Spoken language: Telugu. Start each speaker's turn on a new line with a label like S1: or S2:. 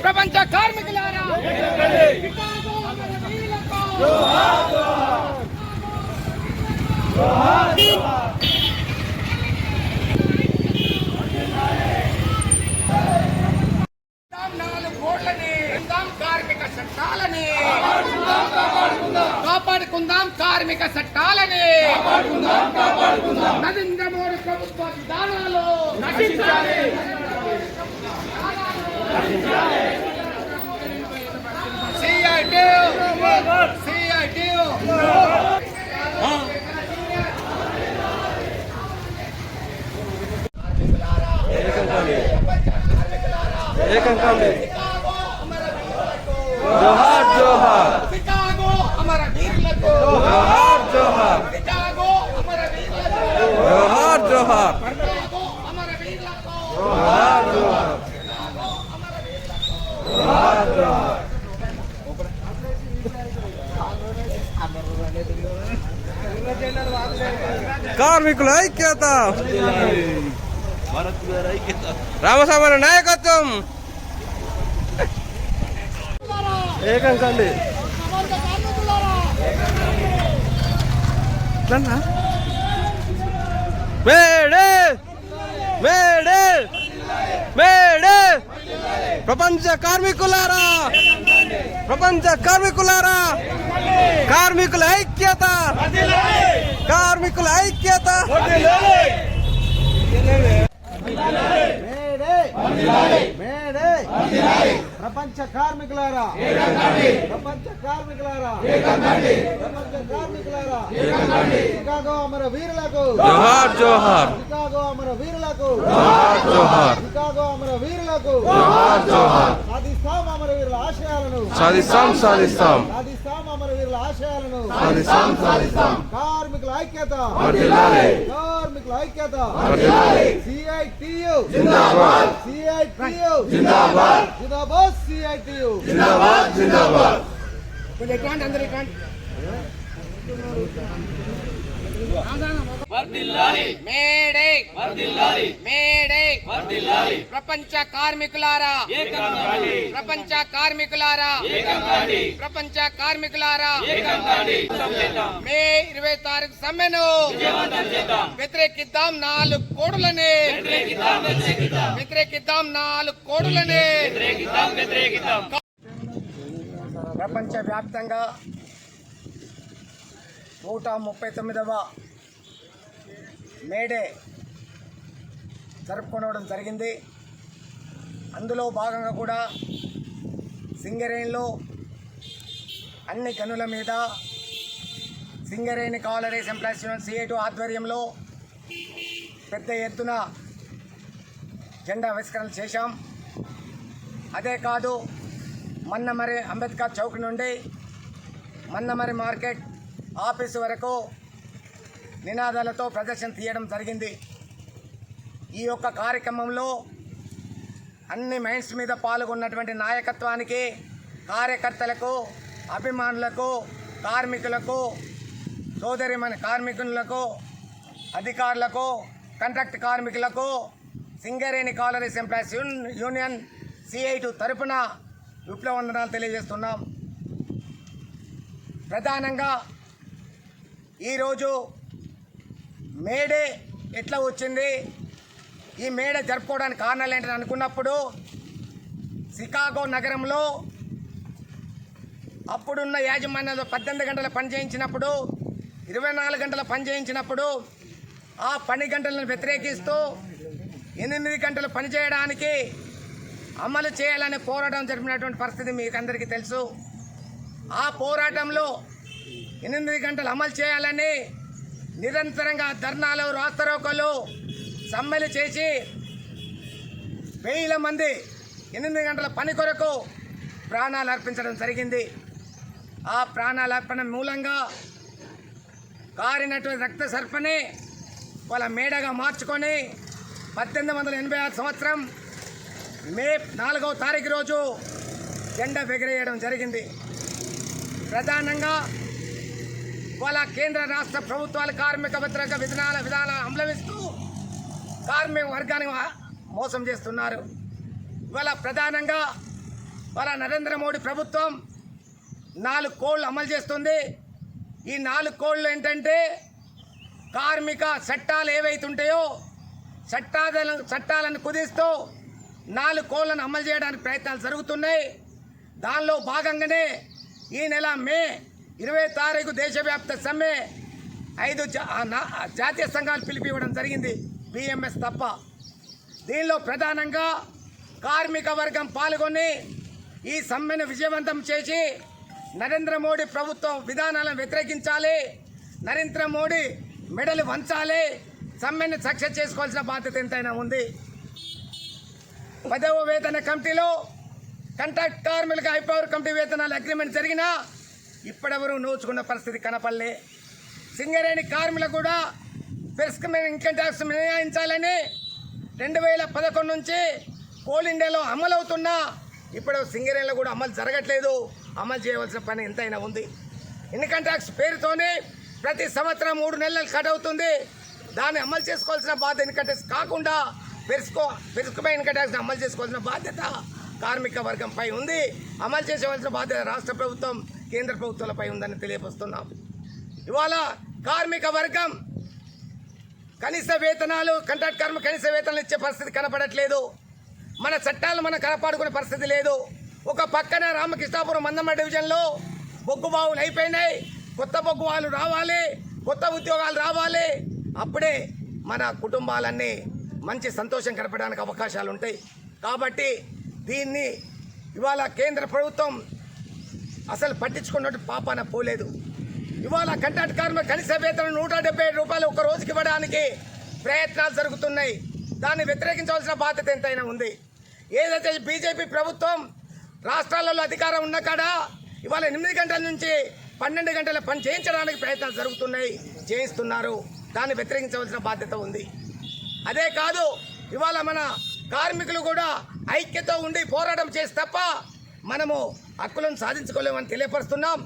S1: ప్రపంచ కార్మికులారా కార్మిక చట్టాలని కాపాడుకుందాం, కార్మిక చట్టాలని నరేంద్ర మోడీ ప్రభుత్వ విధానాలు నశించాలి.
S2: जोहार जोहार
S1: शिकागो अमर वीरुలకు
S2: जोहार जोहार
S1: शिकागो अमर वीरुలకు
S2: जोहार जोहार
S1: शिकागो अमर वीरुలకు
S2: जोहार जोहार जोहार जोहार కార్మికుల ఐక్యత, రామస్వామి నాయకత్వం ఏకం కండి. మేడే మేడే మేడే ప్రపంచ కార్మికులారా, ప్రపంచ కార్మికులారా, కార్మికుల ఐక్యత, కార్మికుల ఐక్యత.
S3: ప్రపంచ కార్మికులారా, ప్రపంచ కార్మికులారా, ప్రపంచ కార్మికులారా, షికాగో అమర వీరులకు
S2: జోహార్ జోహార్,
S3: షికాగో అమర వీరులకు
S2: జోహార్ జోహార్,
S3: షికాగో అమర వీరులకు
S2: జోహార్ జోహార్.
S3: సాధిస్తాం అమర వీరుల ఆశయాలను,
S2: సాధిస్తాం సాధిస్తాం
S3: సాధిస్తాం అమర వీరుల ఆశయాలను,
S2: సాధిస్తాం సాధిస్తాం.
S3: కార్మికుల ఐక్యత,
S2: వర్ధిల్లాలి,
S3: కార్మికుల ఐక్యత.
S2: వర్ధిల్లాలి.
S3: సిఐటియు
S2: జిందాబాద్,
S3: సిఐటియు
S2: జిందాబాద్,
S3: జిందాబాద్, సిఐటియు
S2: జిందాబాద్, జిందాబాద్.
S1: మేడే మేడే ప్రపంచ కార్మికులారా, ప్రపంచ కార్మికులారా, ప్రపంచ కార్మికులారా, మే 20 తారీఖు సమ్మెను వ్యతిరేకిద్దాం, 4 కోడులని వ్యతిరేకిద్దాం, 4 కోడులని. ప్రపంచ వ్యాప్తంగా 139వ మేడే జరుపుకోవడం జరిగింది. అందులో భాగంగా కూడా సింగరేణిలో అన్ని గనుల మీద Singareni collieries employees union CIT ఆధ్వర్యంలో పెద్ద ఎత్తున జెండా ఆవిష్కరణ చేశాం. అదే కాదు, మన్నమరి అంబేద్కర్ చౌక్ నుండి మన్నమరి మార్కెట్ ఆఫీసు వరకు నినాదాలతో ప్రదర్శన తీయడం జరిగింది. ఈ యొక్క కార్యక్రమంలో అన్ని మైండ్స్ మీద పాల్గొన్నటువంటి నాయకత్వానికి, కార్యకర్తలకు, అభిమానులకు, కార్మికులకు, సోదరిమణి కార్మికులకు, అధికారులకు, కాంట్రాక్ట్ కార్మికులకు Singareni collieries employees union CIT తరపున విప్లవ వందనాలు తెలియజేస్తున్నాం. ప్రధానంగా ఈరోజు మేడే ఎట్లా వచ్చింది, ఈ మేడే జరుపుకోవడానికి కారణాలు ఏంటని అనుకున్నప్పుడు షికాగో నగరంలో అప్పుడున్న యాజమాన్యంలో 18 గంటల పని చేయించినప్పుడు, 24 గంటల పని చేయించినప్పుడు ఆ పని గంటలను వ్యతిరేకిస్తూ 8 గంటలు పని చేయడానికి అమలు చేయాలని పోరాటం జరిపినటువంటి పరిస్థితి మీకు అందరికీ తెలుసు. ఆ పోరాటంలో 8 గంటలు అమలు చేయాలని నిరంతరంగా ధర్నాలు, రాస్తారోకోలు, సమ్మెలు చేసి వేల మంది 8 గంటల పని కొరకు ప్రాణాలు అర్పించడం జరిగింది. ఆ ప్రాణాల అర్పణ మూలంగా కారినటువంటి రక్త సర్పని వాళ్ళ మేడగా మార్చుకొని 1886 సంవత్సరం మే 4వ తారీఖు రోజు జెండా ఎగరేయడం జరిగింది. ప్రధానంగా వాళ్ళ కేంద్ర రాష్ట్ర ప్రభుత్వాలు కార్మిక వ్యతిరేక విధానాలు అమలుస్తూ కార్మిక వర్గాన్ని మోసం చేస్తున్నారు. ఇవాళ ప్రధానంగా వాళ్ళ నరేంద్ర మోడీ ప్రభుత్వం 4 కోడ్లు అమలు చేస్తుంది. ఈ 4 కోడ్లు ఏంటంటే కార్మిక చట్టాలు ఏవైతే ఉంటాయో చట్టాలను కుదిస్తూ 4 కోడ్లను అమలు చేయడానికి ప్రయత్నాలు జరుగుతున్నాయి. దానిలో భాగంగానే ఈ నెల మే 20 తారీఖు దేశవ్యాప్త సమ్మె 5 జాతీయ సంఘాలు పిలిపివ్వడం జరిగింది, BMS తప్ప. దీనిలో ప్రధానంగా కార్మిక వర్గం పాల్గొని ఈ సమ్మెను విజయవంతం చేసి నరేంద్ర మోడీ ప్రభుత్వం విధానాలను వ్యతిరేకించాలి, నరేంద్ర మోడీ మెడలు వంచాలి, సమ్మెను సక్సెస్ చేసుకోవాల్సిన బాధ్యత ఎంతైనా ఉంది. 10వ వేతన కమిటీలో కాంట్రాక్ట్ కార్మికులకు హైపవర్ కమిటీ వేతనాల అగ్రిమెంట్ జరిగినా ఇప్పటివరకు నోచుకున్న పరిస్థితి కనపడలే. సింగరేణి కార్మికులకు కూడా పెర్స్కమైన ఇన్కమ్ ట్యాక్స్ మినహాయించాలని 2011 నుంచి కోల్ ఇండియాలో అమలవుతున్నా ఇప్పుడు సింగరేణిలో కూడా అమలు జరగట్లేదు. అమలు చేయవలసిన పని ఎంతైనా ఉంది. ఇన్కమ్ ట్యాక్స్ పేరుతోనే ప్రతి సంవత్సరం 3 నెలలు కట్ అవుతుంది. దాన్ని అమలు చేసుకోవాల్సిన బాధ్యత ఇన్కమ్ ట్యాక్స్ కాకుండా పెరుసుకుపోయిన ఇన్కమ్ ట్యాక్స్ని అమలు చేసుకోవాల్సిన బాధ్యత కార్మిక వర్గంపై ఉంది. అమలు చేసేవలసిన బాధ్యత రాష్ట్ర ప్రభుత్వం, కేంద్ర ప్రభుత్వాలపై ఉందని తెలియపరుస్తున్నాం. ఇవాళ కార్మిక వర్గం కనీస వేతనాలు, కాంట్రాక్ట్ కార్మిక కనీస వేతనాలు ఇచ్చే పరిస్థితి కనపడట్లేదు. మన చట్టాలు మనం కాపాడుకునే పరిస్థితి లేదు. ఒక పక్కన రామకృష్ణాపురం మందమ్మ డివిజన్లో బొగ్గు బావులు అయిపోయినాయి. కొత్త బొగ్గు బావులు రావాలి, కొత్త ఉద్యోగాలు రావాలి. అప్పుడే మన కుటుంబాలన్నీ మంచి సంతోషం గడపడానికి అవకాశాలు ఉంటాయి. కాబట్టి దీన్ని ఇవాళ కేంద్ర ప్రభుత్వం అసలు పట్టించుకున్నట్టు పాపాన పోలేదు. ఇవాళ కాంట్రాక్ట్ కార్మిక కనీస వేతనం 177 రూపాయలు ఒక రోజుకి ఇవ్వడానికి ప్రయత్నాలు జరుగుతున్నాయి. దాన్ని వ్యతిరేకించవలసిన బాధ్యత ఎంతైనా ఉంది. ఏదైతే బీజేపీ ప్రభుత్వం రాష్ట్రాలలో అధికారం ఉన్న కాడ ఇవాళ 8 గంటల నుంచి 12 గంటల పని చేయించడానికి ప్రయత్నాలు జరుగుతున్నాయి, చేయిస్తున్నారు. దాన్ని వ్యతిరేకించవలసిన బాధ్యత ఉంది. అదే కాదు, ఇవాళ మన కార్మికులు కూడా ఐక్యత ఉండి పోరాటం చేసి తప్ప మనము హక్కులను సాధించుకోలేమని తెలియపరుస్తున్నాం.